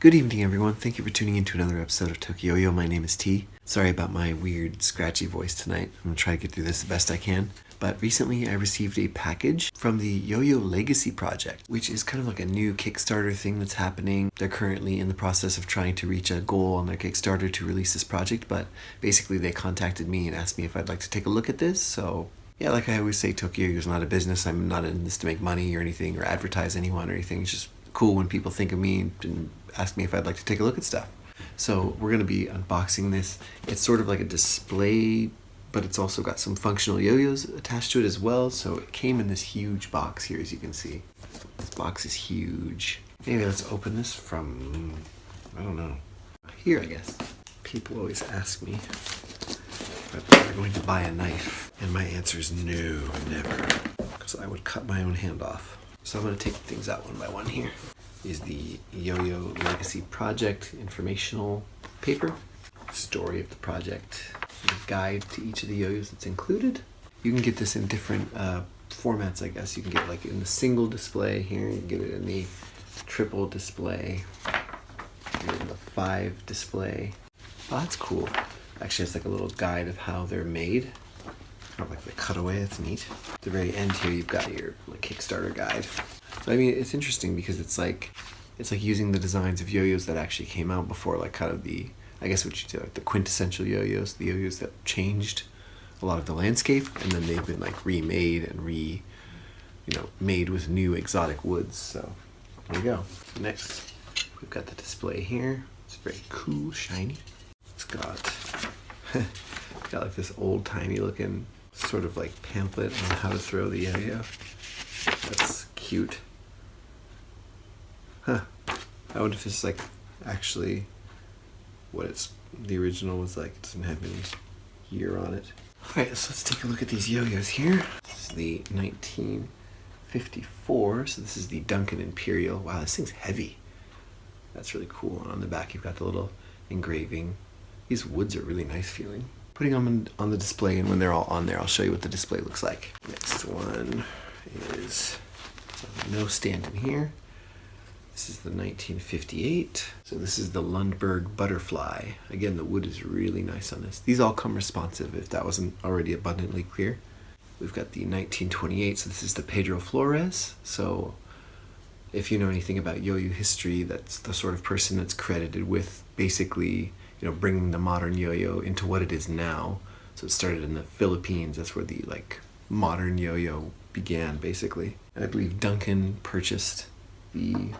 Good evening, everyone. Thank you for tuning in to another episode of Tokyo Yo. My name is T. Sorry about my weird, scratchy voice tonight. I'm going to try to get through this the best I can. But recently I received a package from the Yoyo Legacy Project, which is kind of like a new Kickstarter thing that's happening. They're currently in the process of trying to reach a goal on their Kickstarter to release this project, but basically they contacted me and asked me if I'd like to take a look at this. So yeah, like I always say, Tokyo Yo is not a business. I'm not in this to make money or anything or advertise anyone or anything. It's just cool when people think of me and ask me if I'd like to take a look at stuff. So we're going to be unboxing this. It's sort of like a display, but it's also got some functional yo-yos attached to it as well. So it came in this huge box here, as you can see. This box is huge. Anyway, let's open this from, I don't know, here, I guess. People always ask me if I'm going to buy a knife, and my answer is no, never, because I would cut my own hand off. So I'm going to take things out one by one here. Is the Yoyo Legacy Project informational paper, story of the project, a guide to each of the yo-yos that's included. You can get this in different formats, I guess. You can get like in the single display here, you can get it in the triple display, in the 5 display. Oh, that's cool. Actually, it's like a little guide of how they're made. Kind of like the cutaway, that's neat. At the very end here, you've got your Kickstarter guide. So, I mean, it's interesting because it's like using the designs of yo-yos that actually came out before, like kind of the, I guess what you do, like the quintessential yo-yos, the yo-yos that changed a lot of the landscape, and then they've been like remade and made with new exotic woods. So there you go. Next, we've got the display here. It's very cool, shiny. It's got like this old-timey looking sort of like pamphlet on how to throw the yo-yo. That's cute. Huh. I wonder if this is like actually what the original was like. It doesn't have any year on it. Alright, so let's take a look at these yo-yos here. This is the 1954, so this is the Duncan Imperial. Wow, this thing's heavy. That's really cool. And on the back you've got the little engraving. These woods are really nice feeling. Putting them on the display, and when they're all on there, I'll show you what the display looks like. Next one is no stand in here. This is the 1958. So this is the Lundberg Butterfly. Again, the wood is really nice on this. These all come responsive, if that wasn't already abundantly clear. We've got the 1928, so this is the Pedro Flores. So if you know anything about yo-yo history, that's the sort of person that's credited with basically, bringing the modern yo-yo into what it is now. So it started in the Philippines. That's where the modern yo-yo began, basically. And I believe Duncan purchased the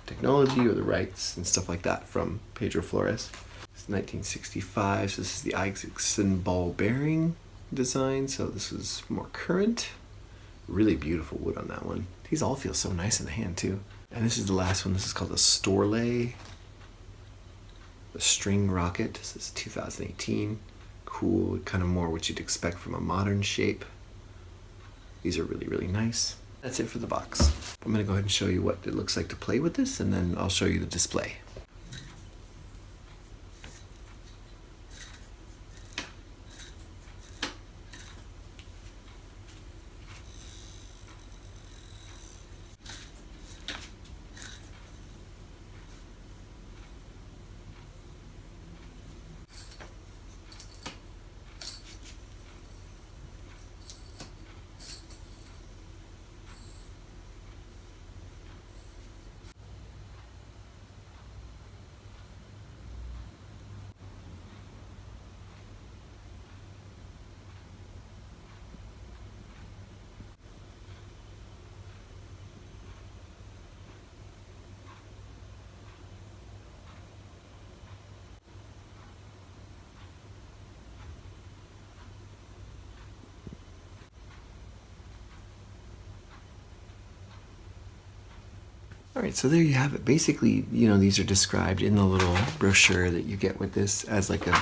technology or the rights and stuff like that from Pedro Flores. It's 1965, so this is the Isaacson ball bearing design. So this was more current. Really beautiful wood on that one. These all feel so nice in the hand too. And this is the last one. This is called the Storley. The string rocket. This is 2018. Cool, kind of more what you'd expect from a modern shape. These are really, really nice. That's it for the box. I'm going to go ahead and show you what it looks like to play with this, and then I'll show you the display. All right, so there you have it. Basically, these are described in the little brochure that you get with this as like a,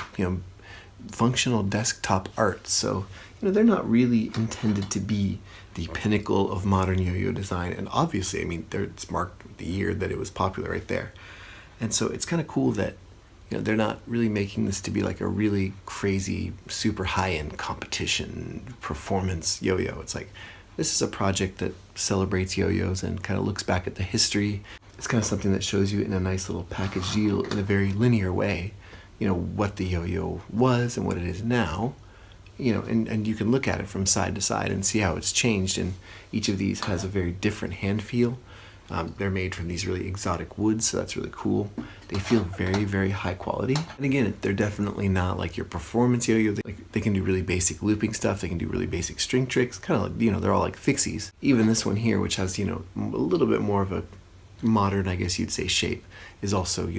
functional desktop art. So, they're not really intended to be the pinnacle of modern yo-yo design. And obviously, it's marked with the year that it was popular right there. And so it's kind of cool that, they're not really making this to be like a really crazy, super high-end competition performance yo-yo. It's like, this is a project that celebrates yo-yos and kind of looks back at the history it's kind of something that shows you in a nice little package deal in a very linear way, what the yo-yo was and what it is now, and you can look at it from side to side and see how it's changed, and each of these has a very different hand feel. They're made from these really exotic woods, so that's really cool. They feel very, very high quality. And again, they're definitely not like your performance yo-yo. They can do really basic looping stuff. They can do really basic string tricks. Kind of like, they're all like fixies. Even this one here, which has, a little bit more of a modern, I guess you'd say, shape, is also,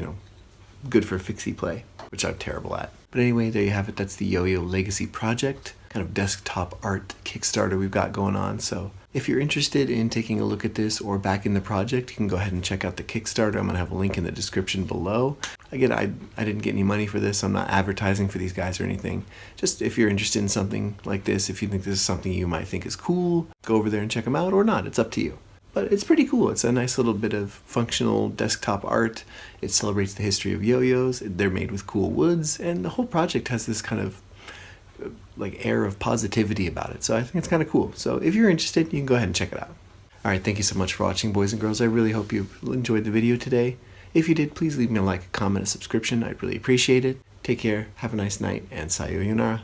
good for fixie play, which I'm terrible at. But anyway, there you have it. That's the Yoyo Legacy Project, kind of desktop art Kickstarter we've got going on. So if you're interested in taking a look at this or backing the project, you can go ahead and check out the Kickstarter. I'm going to have a link in the description below. Again, I didn't get any money for this. I'm not advertising for these guys or anything. Just if you're interested in something like this, if you think this is something you might think is cool, go over there and check them out, or not. It's up to you. But it's pretty cool. It's a nice little bit of functional desktop art. It celebrates the history of yo-yos. They're made with cool woods, and the whole project has this kind of like air of positivity about it. So I think it's kind of cool. So if you're interested, you can go ahead and check it out. All right, thank you so much for watching, boys and girls. I really hope you enjoyed the video today. If you did, please leave me a like, a comment, a subscription. I'd really appreciate it. Take care, have a nice night, and sayonara.